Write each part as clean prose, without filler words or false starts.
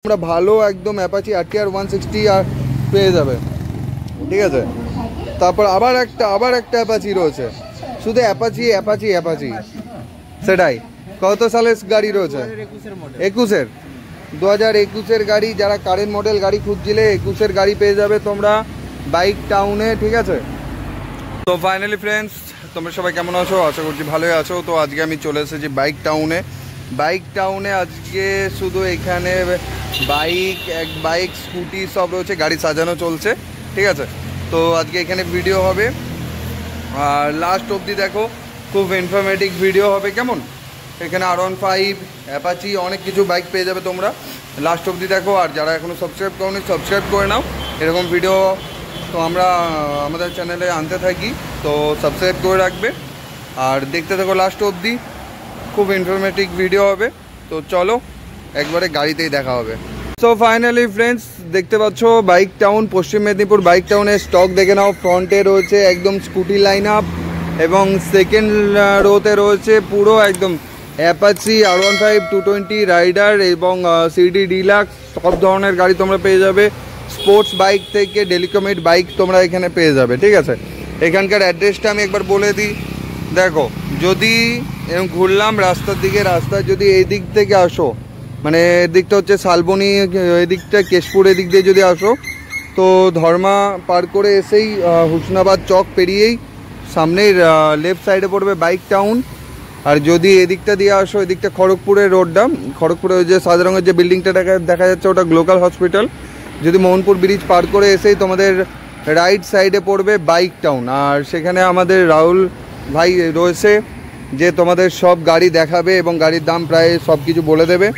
তোমরা ভালো একদম অ্যাপাচি RTR 160 আর পেয়ে যাবে, ঠিক আছে। তারপর আবার একটা অ্যাপাচি রয়েছে, শুধু অ্যাপাচি সেটাই। কত সালের গাড়ি রয়েছে? 21-এর 2021-এর গাড়ি। যারা কারেন্ট মডেল গাড়ি খুঁজছিলে 21-এর গাড়ি পেয়ে যাবে তোমরা বাইক টাউনে, ঠিক আছে। তো ফাইনালি ফ্রেন্ডস, তোমরা সবাই কেমন আছো? আশা করছি ভালোই আছো। তো আজকে আমি চলে এসেছি বাইক টাউনে। আজকে শুধু এখানে বাইক স্কুটি সব রয়েছে, গাড়ি সাজানো চলছে, ঠিক আছে। তো আজকে এখানে ভিডিও হবে আর লাস্ট অবধি দেখো, খুব ইনফরমেটিভ ভিডিও হবে, কেমন। এখানে R15 অ্যাপাচি অনেক কিছু বাইক পেয়ে যাবে তোমরা, লাস্ট অবধি দেখো। আর যারা এখনও সাবস্ক্রাইব করোনি সাবস্ক্রাইব করে নাও, এরকম ভিডিও তো আমরা আমাদের চ্যানেলে আনতে থাকি, তো সাবস্ক্রাইব করে রাখবে আর দেখতে থাকো লাস্ট অবধি, খুব ইনফরমেটিভ ভিডিও হবে। তো চলো একবারে গাড়িতেই দেখা হবে। সো ফাইনালি ফ্রেন্ডস, দেখতে পাচ্ছ বাইক টাউন, পশ্চিম মেদিনীপুর বাইক টাউনের স্টক দেখে নাও। ফ্রন্টে রয়েছে একদম স্কুটি লাইন আপ এবং সেকেন্ড রোতে রয়েছে পুরো একদম অ্যাপাচি, R15, 220, রাইডার এবং CD ডিলাক্স সব ধরনের গাড়ি তোমরা পেয়ে যাবে। স্পোর্টস বাইক থেকে ডেলিকমিট বাইক তোমরা এখানে পেয়ে যাবে, ঠিক আছে। এখানকার অ্যাড্রেসটা আমি একবার বলে দিই। দেখো, যদি এরকম ঘুরলাম রাস্তার দিকে, রাস্তায় যদি এই দিক থেকে আসো, মানে এদিকটা হচ্ছে শালবনি, এদিকটা কেশপুর, এদিক দিয়ে যদি আসো তো ধর্মা পার করে এসেই হুসনাবাদ চক পেরিয়েই সামনেই লেফট সাইডে পড়বে বাইক টাউন। আর যদি এদিকটা দিয়ে আসো, এদিকটা খড়গপুরের রোডটা, খড়গপুরে ওই যে সাদা রঙের যে বিল্ডিংটা দেখা যাচ্ছে ওটা লোকাল হসপিটাল। যদি মোহনপুর ব্রিজ পার করে এসেই তোমাদের রাইট সাইডে পড়বে বাইক টাউন। আর সেখানে আমাদের রাহুল ভাই রয়েছে, যে তোমাদের সব গাড়ি দেখাবে এবং গাড়ির দাম প্রায় সব কিছু বলে দেবে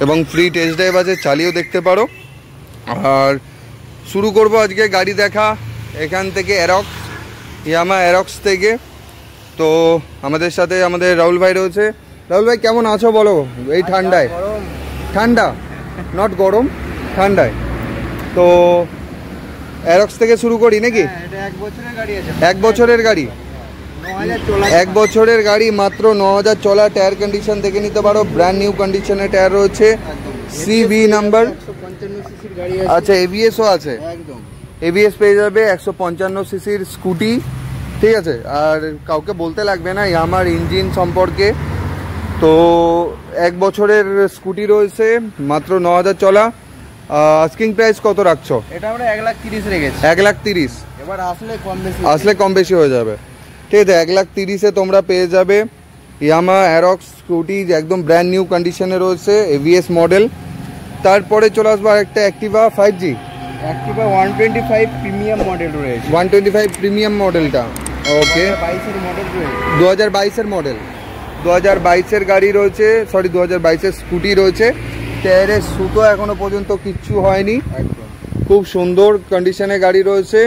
এবং ফ্রি টেস্ট ড্রাইভ আছে, চালিয়েও দেখতে পারো। আর শুরু করব আজকে গাড়ি দেখা এখান থেকে, ইয়ামা অ্যারক্স থেকে। তো আমাদের সাথে আমাদের রাহুল ভাই রয়েছে। রাহুল ভাই কেমন আছো বলো এই ঠান্ডায়? ঠান্ডা, নট গরম, ঠান্ডায়। তো অ্যারক্স থেকে শুরু করি নাকি? এক বছরের গাড়ি, 1 বছরের গাড়ি, মাত্র 9000 চলা। টায়ার কন্ডিশন দেখে নিতে পারো, ব্র্যান্ড নিউ কন্ডিশনের টায়ার রয়েছে, CV নাম্বার। আচ্ছা, ABSও আছে, ABS পেয়ে যাবে। 155 সিসির স্কুটি, ঠিক আছে। আর কাউকে বলতে লাগবে না আমার ইঞ্জিন সম্পর্কে। তো 1 বছরের স্কুটি রয়েছে, মাত্র 9000 চলা। আস্কিং প্রাইস কত রাখছো? এটা আমরা 1,30,000 রেখেছি। 1,30,000, এবার আসলে কম বেশি হয়ে যাবে, ঠিক আছে। 1,30,000-এ তোমরা পেয়ে যাবে ইয়ামা অ্যারক্স স্কুটি, একদম ব্র্যান্ড নিউ কন্ডিশনে রয়েছে, ABS মডেল। তারপরে চলে আসবো একটা Activa 5G, Activa 125 premium model রয়েছে। 125 প্রিমিয়াম মডেলটা, ওকে। 2022-এর মডেল, 2022-এর গাড়ি রয়েছে, সরি 2022-এর স্কুটি রয়েছে। টায়ারের সুতো এখনো পর্যন্ত কিচ্ছু হয়নি, খুব সুন্দর কন্ডিশনে গাড়ি রয়েছে।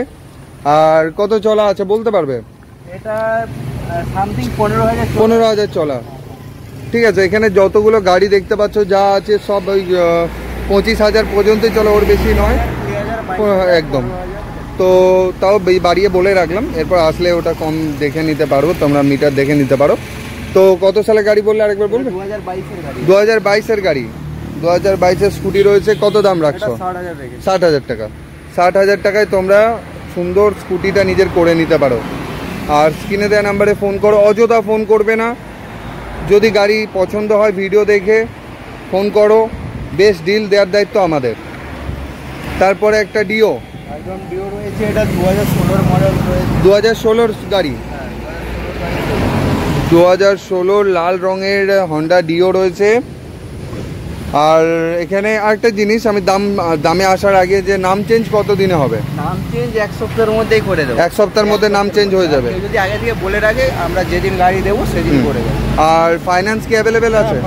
আর কত চলা আছে বলতে পারবে? এটা সামথিং 15,000 চলা, ঠিক আছে। এখানে যতগুলো গাড়ি দেখতে পাচ্ছ যা আছে সব ওই 25,000 পর্যন্তই চলো, ওর বেশি নয় একদম। তো তাও বাড়িয়ে বলে রাখলাম, এরপর আসলে ওটা কম দেখে নিতে পারো, তোমরা মিটার দেখে নিতে পারো। তো কত সালে গাড়ি বললে আরেকবার বলবে? 2022-এর গাড়ি, 2022-এর স্কুটি রয়েছে। কত দাম রাখছো? 60,000 টাকা। 60,000 টাকায় তোমরা সুন্দর স্কুটিটা নিজের করে নিতে পারো। আর স্ক্রিনে দেওয়া নাম্বারে ফোন করো, অযথা ফোন করবে না। যদি গাড়ি পছন্দ হয় ভিডিও দেখে ফোন করো, বেস্ট ডিল দেওয়ার দায়িত্ব আমাদের। তারপরে একটা ডিও রয়েছে, এটা 2016 মডেল রয়েছে, 2016-র গাড়ি, 2016 লাল রঙের হন্ডা ডিও রয়েছে। আর এখানে আরেকটা জিনিস, আমি দামে আসার আগে, যে নাম চেঞ্জ কত দিনে হবে? নাম চেঞ্জ 1 সপ্তাহের মধ্যেই করে দেবো। 1 সপ্তাহের মধ্যে নাম চেঞ্জ হয়ে যাবে। যদি আগে থেকে বলে রাখে, আমরা যেদিন গাড়ি দেবো সেদিন করে দেবো। আর ফাইন্যান্স কি অ্যাভেলেবেল আছে?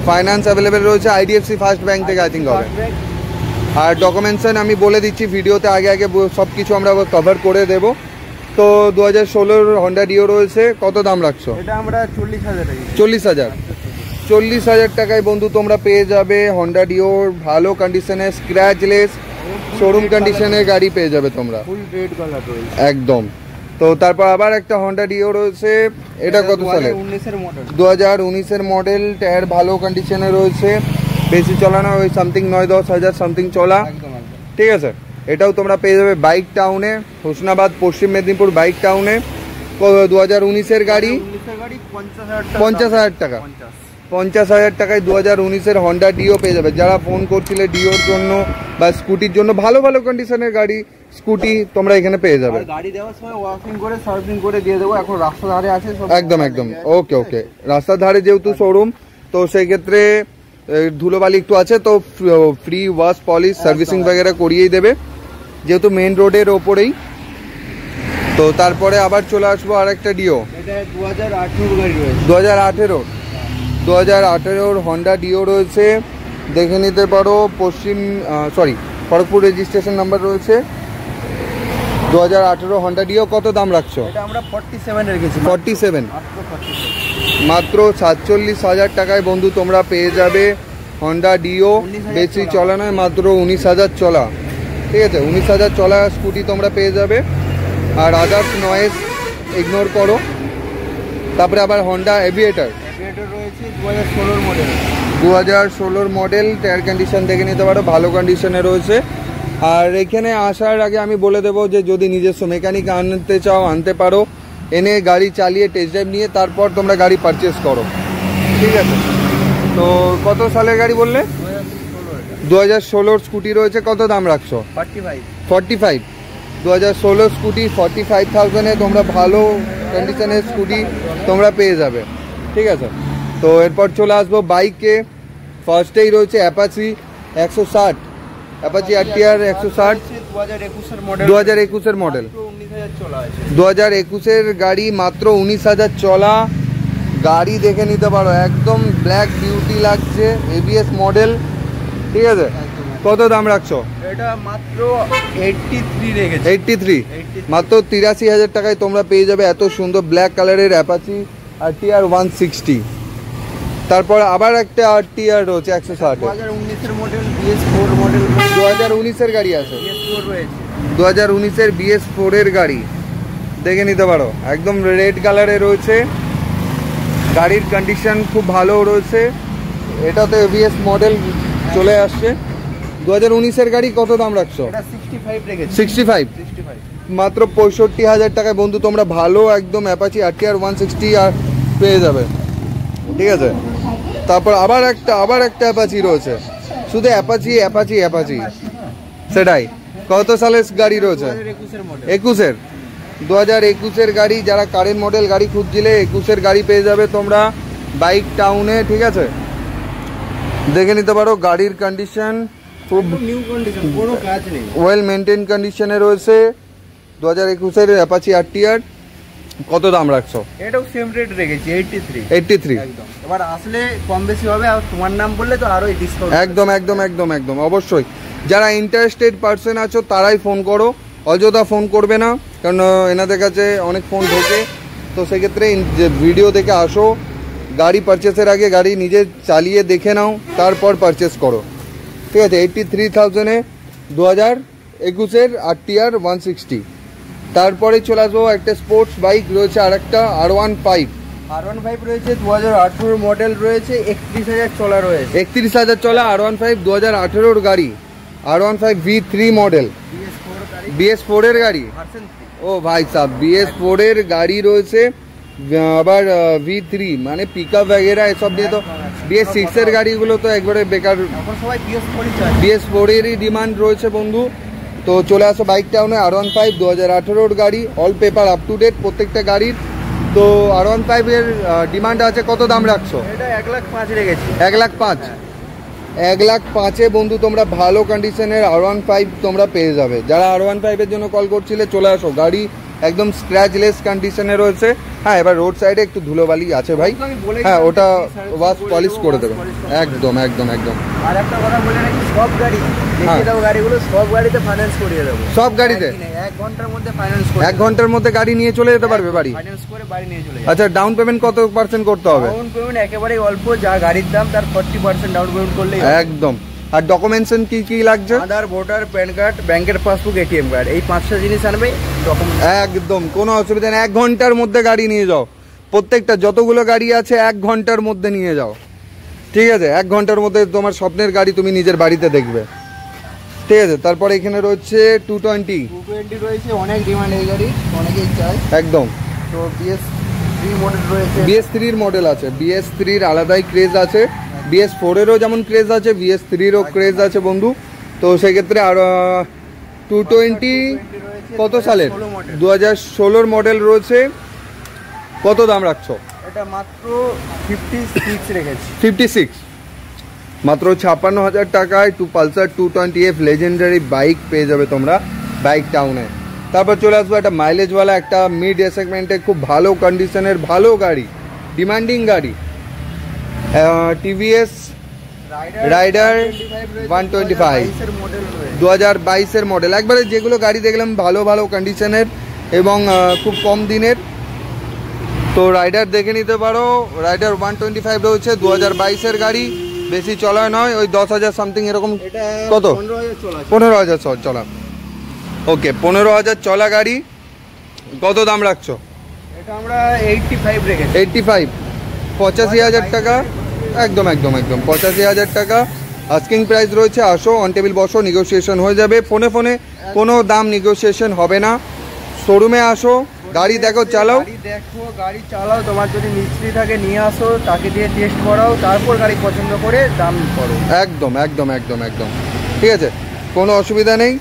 ফাইন্যান্স অ্যাভেলেবেল রয়েছে, IDFC ফার্স্ট ব্যাংক থেকে আই থিঙ্ক হবে। আর ডকুমেন্টসন আমি বলে দিচ্ছি ভিডিওতে, আগে সব কিছু আমরা কভার করে দেবো। তো 2016-র হন্ডা ডিও রয়েছে, কত দাম রাখছো? এটা আমরা 40,000 40,000 টাকায় বন্ধু তোমরা পেয়ে যাবে হন্ডা ডিওর, ভালো কন্ডিশনে, স্ক্র্যাচলেস, শোরুম কন্ডিশনে গাড়ি পেয়ে যাবে তোমরা, ফুল রেড কালার রয়েছে একদম। তো তারপর আবার একটা হন্ডা ডিও রয়েছে, এটা কত সালে? 2019-এর মডেল, 2019-এর মডেল, টায়ার ভালো কন্ডিশনে রয়েছে। বেশি চলা না, ওই সামথিং 9-10 হাজার সামথিং চলা, একদম একদম। ঠিক আছে। এটাও তোমরা পেয়ে যাবে বাইক টাউনে, হোসনাবাদ পশ্চিম মেদিনীপুর বাইক টাউনে। 2019-এর গাড়ি, 19 গাড়ি 50,000 টাকা, 50,000 টাকায় 2019-এর হন্ডা ডিও পেয়ে যাবে। যারা ফোন করছিলে ডিওর জন্য বা স্কুটির জন্য, ভালো ভালো কন্ডিশনের গাড়ি স্কুটি তোমরা এখানে পেয়ে যাবে। আর গাড়ি দেওয়ার সময় ওয়াশিং করে সার্ভিসিং করে দিয়ে দেবো, এখন রাস্তা ধারে আছে সব। একদম একদম, ওকে ওকে। রাস্তার ধারে যেহেতু শোরুম, তো সেই ক্ষেত্রে ধুলোবালি একটু আছে, তো ফ্রি ওয়াশ পলিশ সার্ভিসিং বগেরা করিয়েই দেবে, যেহেতু মেন রোডের ওপরেই। তো তারপরে আবার চলে আসবো আর একটা ডিও, এটা 2018 গাড়ি রয়েছে, 2018 হন্ডা ডিও রয়েছে, দেখে নিতে পারো। খড়গপুর রেজিস্ট্রেশন নাম্বার রয়েছে। 2018 হন্ডা ডিও, কত দাম রাখছো? এটা আমরা 47 রেখেছি। 47, মাত্র 47, মাত্র 47,000 টাকায় বন্ধু তোমরা পেয়ে যাবে হন্ডা ডিও। বেশি চলা নয়, মাত্র 19,000 চলা, ঠিক আছে। 19,000 চলা স্কুটি তোমরা পেয়ে যাবে। আর আদার্স নয়েজ ইগনোর করো। তারপরে আবার হন্ডা এভিয়েটার রয়েছে 2016 মডেল, 2016 মডেল, টায়ার কন্ডিশন দেখে নিতে পারো, ভালো কন্ডিশনে রয়েছে। আর এখানে আসার আগে আমি বলে দেবো যে যদি নিজস্ব মেকানিক আনতে চাও আনতে পারো, এনে গাড়ি চালিয়ে টেস্ট ড্রাইভ নিয়ে তারপর তোমরা গাড়ি পারচেস করো, ঠিক আছে। তো কত সালের গাড়ি বললে? 2016 স্কুটি রয়েছে, কত দাম রাখছো? 45। 2016 স্কুটি 45,000-এ তোমরা ভালো কন্ডিশনের স্কুটি তোমরা পেয়ে যাবে, ঠিক আছে। তো এরপর চলে আসবো বাইকে। ফার্স্টেই রয়েছে অ্যাপাচি 160, অ্যাপাচি আরটিআর 160, 2021-এর মডেল, 2021-এর গাড়ি, মাত্র 19,000 চলা গাড়ি, দেখে নিতে পারো। একদম ব্ল্যাক বিউটি লাগছে, এবিএস মডেল, ঠিক আছে। কত দাম রাখছো? এটা মাত্র 83 রেখেছি। 83, মাত্র 83,000 টাকায় তোমরা পেয়ে যাবে এত সুন্দর ব্ল্যাক কালারের অ্যাপাচি আরটিআর 160। তারপর আবার একটা আরটিআর রয়েছে 160, 2019-এর মডেল, BS4 মডেল, 2019-এর গাড়ি আছে, BS4 রয়েছে, 2019-এর BS4-এর গাড়ি, দেখে নিতে পারো। একদম রেড কালারে রয়েছে, গাড়ির কন্ডিশন খুব ভালো রয়েছে। এটাতে এবিএস মডেল চলে আসছে। 2019-এর গাড়ি, কত দাম রাখছো? এটা 65 রেখেছি। 65, মাত্র 65,000 টাকায় বন্ধু তোমরা ভালো একদম অ্যাপাচি আরটিআর 160 আর পেয়ে যাবে, ঠিক আছে। তারপর আবার একটা অ্যাপাচি রয়েছে, শুধু অ্যাপাচি, সেটাই। কত সালের গাড়ি রয়েছে? 21-এর, 2021-এর গাড়ি। যারা কারেন্ট মডেল গাড়ি খুঁজছিলে, 21-এর গাড়ি পেয়ে যাবে তোমরা বাইক টাউনে, ঠিক আছে। দেখে নিতে পারো, গাড়ির কন্ডিশন খুব নিউ কন্ডিশন, কোনো কাজ নেই, ওয়েল মেনটেন কন্ডিশনে রয়েছে। 2021-এর অ্যাপাচি আরটিআর, কত দাম রাখছো? এটাও সেম রেট রেখেছি, 83। একদম। এবার আসলে কম বেশি হবে, আর তোমার নাম বললে তো আরোই ডিসকাউন্ট। একদম অবশ্যই। যারা ইন্টারেস্টেড পার্সন আছো তারাই ফোন করো, অযথা ফোন করবে না, কারণ এনাদের কাছে অনেক ফোন ঢোকে। তো সেক্ষেত্রে ভিডিও দেখে আসো, গাড়ি পারচেসের আগে গাড়ি নিজে চালিয়ে দেখে নাও, তারপর পারচেস করো, ঠিক আছে। 83,000-এ 2021-এর আরটিআর 160। তারপরে চলে আসবো একটা স্পোর্টস বাইক রয়েছে, আর একটা R15 রয়েছে, 2018 মডেল রয়েছে, 31,000 চলা রয়েছে। 31,000 চলা R15, 2018-এর গাড়ি, R15 V3 মডেল, BS4-এর গাড়ি। ও ভাই সাহ, BS4-এর গাড়ি রয়েছে, আবার V3 মানে পিকআপ वगैरह এসব দিয়ে। তো BS6-এর গাড়িগুলো তো একবারে বেকার, BS4-এরই ডিমান্ড রয়েছে বন্ধু। তো চলে আসো বাইক টাউনে, R15 2018-এর গাড়ি, all paper up to date প্রত্যেকটা গাড়ির। তো R15-এর ডিমান্ড আছে, কত দাম রাখছো? এটা 1,05,000 রেখেছি। 1,05,000, 1,05,000-এ বন্ধু তোমরা ভালো কন্ডিশনের R15 তোমরা পেয়ে যাবে। যারা R15-এর জন্য কল করছিলে, চলে আসো, গাড়ি একদম স্ক্র্যাচলেস কন্ডিশনে রয়েছে। হ্যাঁ, এবার রোড সাইডে একটু ধুলোবালি আছে ভাই, হ্যাঁ ওটা ওয়াশ পলিশ করে দেবে, একদম। আর একটা কথা বলে রাখি, সব গাড়ি দেখিয়ে দাও, গাড়িগুলো সব গাড়িতে ফাইন্যান্স করিয়ে দেবো, সব গাড়িতে 1 ঘন্টার মধ্যে ফাইন্যান্স করে, 1 ঘন্টার মধ্যে গাড়ি নিয়ে চলে যেতে পারবে বাড়ি, ফাইন্যান্স করে বাড়ি নিয়ে চলে যাবে। আচ্ছা, ডাউন পেমেন্ট কত % করতে হবে? ডাউন পেমেন্ট একেবারে অল্প, যা গাড়ির দাম তার 40% ডাউন পেমেন্ট করলেই একদম। আর ডকুমেন্টস কি লাগছে? আধার, ভোটার, প্যান কার্ড, ব্যাংকের পাসবুক, এটিএম কার্ড, এই 5টা জিনিস আনবে, ডকুমেন্ট একদম কোনো অসুবিধা নেই। 1 ঘন্টার মধ্যে গাড়ি নিয়ে যাও, প্রত্যেকটা যতগুলো গাড়ি আছে 1 ঘন্টার মধ্যে নিয়ে যাও, ঠিক আছে, 1 ঘন্টার মধ্যে তোমার স্বপ্নের গাড়ি তুমি নিজের বাড়িতে দেখবে। ঠিক আছে, তারপরে এখানে রয়েছে 220 রয়েছে, অনেক ডিমান্ড এই গাড়ি, অনেকেই চায় একদম। তো BS3 মডেল রয়েছে, BS3 মডেল আছে, BS3 আলাদাই ক্রেজ আছে, BS4-এরও যেমন ক্রেজ আছে BS3-রও ক্রেজ আছে বন্ধু। তো সেক্ষেত্রে আর 220 কত সালের? 2016 মডেল রয়েছে। কত দাম রাখছো? এটা মাত্র 56 রেখেছি। 56, মাত্র 56,000 টাকায় পালসার 220F লেজেন্ডারি বাইক পেয়ে যাবে তোমরা বাইক টাউনে। তারপর চলে আসবো একটা মাইলেজওয়ালা, একটা মিড সেগমেন্টে খুব ভালো কন্ডিশনের ভালো গাড়ি, ডিমান্ডিং গাড়ি, TVS রাইডার 125 2022-এর মডেল। একবারে যেগুলো গাড়ি দেখলাম ভালো ভালো কন্ডিশনের এবং খুব কম দিনের। তো রাইডার দেখে নিতে পারো, রাইডার 125 রয়েছে, 2022-এর গাড়ি, বেশি চলা নয়, ওই 10,000 সামথিং এরকম। কত? 15,000 চলা। ওকে, 15,000 চলা গাড়ি। কত দাম রাখছো? এটা আমরা 85 রেখেছি। 85, 85,000 টাকা। একদম একদম একদম 85,000 টাকা আস্কিং প্রাইস রয়েছে। আসো, অন টেবিল বসো, নেগোসিয়েশন হয়ে যাবে। ফোনে কোনো দাম নেগোসিয়েশন হবে না। শোরুমে আসো, গাড়ি দেখো, চালাও। গাড়ি চালাও, তোমার যদি মিস্ত্রি থাকে নিয়ে আসো, তাকে দিয়ে টেস্ট করাও, তারপর গাড়ি পছন্দ করে দাম করো। একদম একদম একদম একদম ঠিক আছে, কোনো অসুবিধা নেই।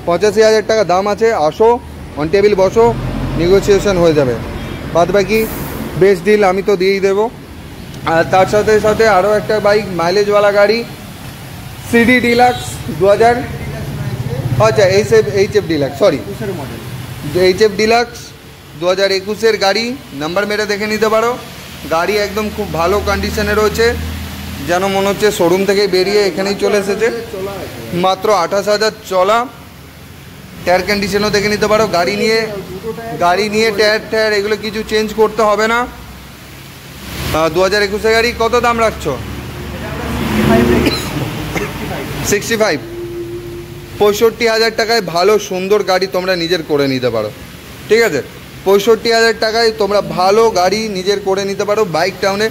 85,000 টাকা দাম আছে। আসো, অন টেবিল বসো, নেগোসিয়েশন হয়ে যাবে। বাদ বাকি বেস্ট ডিল আমি তো দিয়েই দেবো। আর তার সাথে সাথে আরও একটা বাইক মাইলেজওয়ালা গাড়ি, CD ডিলাক্স 2000, আচ্ছা HF deluxe, sorry HF deluxe 2021-এর গাড়ি। নাম্বার মেরে দেখে নিতে পারো। গাড়ি একদম খুব ভালো কন্ডিশনে রয়েছে, যেন মনে হচ্ছে শোরুম থেকে বেরিয়ে এখানেই চলে এসেছে। মাত্র 28,000 চলা। টায়ার কন্ডিশনও দেখে নিতে পারো। গাড়ি নিয়ে টায়ার এগুলো কিছু চেঞ্জ করতে হবে না। 2021-এর গাড়ি। কত দাম রাখছো? 65, 65,000 টাকায় ভালো সুন্দর গাড়ি তোমরা নিজের করে নিতে পারো। ঠিক আছে, 65,000 টাকায় তোমরা ভালো গাড়ি নিজের করে নিতে পারো বাইক টাউনে।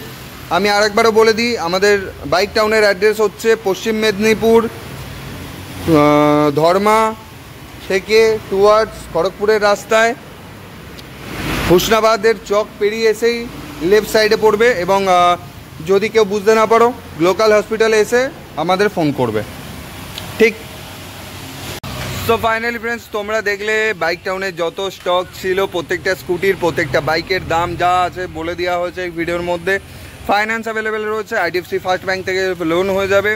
আমি আরেকবারও বলে দিই, আমাদের বাইক টাউনের অ্যাড্রেস হচ্ছে পশ্চিম মেদিনীপুর, ধর্মা থেকে টুয়ার্ডস খড়গপুরের রাস্তায় হুসনাবাদের চক পেরিয়ে এসেই লেফট সাইডে পড়বে। এবং যদি কেউ বুঝতে না পারো, লোকাল হসপিটালে এসে আমাদের ফোন করবে। ঠিক। তো ফাইনালি ফ্রেন্ডস, তোমরা দেখলে বাইক টাউনে যত স্টক ছিল, প্রত্যেকটা স্কুটির প্রত্যেকটা বাইকের দাম যা আছে বলে দেওয়া হয়েছে এই ভিডিওর মধ্যে। ফাইন্যান্স অ্যাভেলেবেল রয়েছে, IDFC ফার্স্ট ব্যাংক থেকে লোন হয়ে যাবে।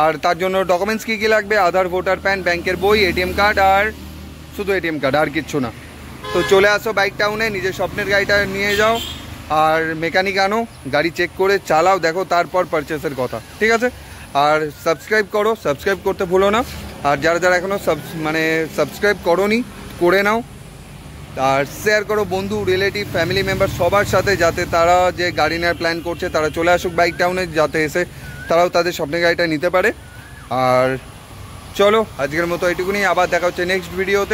আর তার জন্য ডকুমেন্টস কী কী লাগবে? আধার, ভোটার, প্যান, ব্যাংকের বই, ATM কার্ড, আর শুধু ATM কার্ড, আর কিচ্ছু না। তো চলে আসো বাইক টাউনে, নিজের স্বপ্নের গাড়িটা নিয়ে যাও, আর মেকানিক আনো, গাড়ি চেক করে চালাও, দেখো, তারপর পারচেসের কথা। ঠিক আছে, আর সাবস্ক্রাইব করো, সাবস্ক্রাইব করতে ভুলো না। আর যারা যারা এখনও সাবস্ক্রাইব করোনি, করে নাও। আর শেয়ার করো বন্ধু, রিলেটিভ, ফ্যামিলি মেম্বার সবার সাথে, যাতে তারা যে গাড়ি নেওয়ার প্ল্যান করছে তারা চলে আসুক বাইক টাউনে, যাতে এসে তারাও তাদের স্বপ্নের গাড়িটা নিতে পারে। আর চলো, আজকের মতো এটুকুনি, আবার দেখা হচ্ছে নেক্সট ভিডিওতে।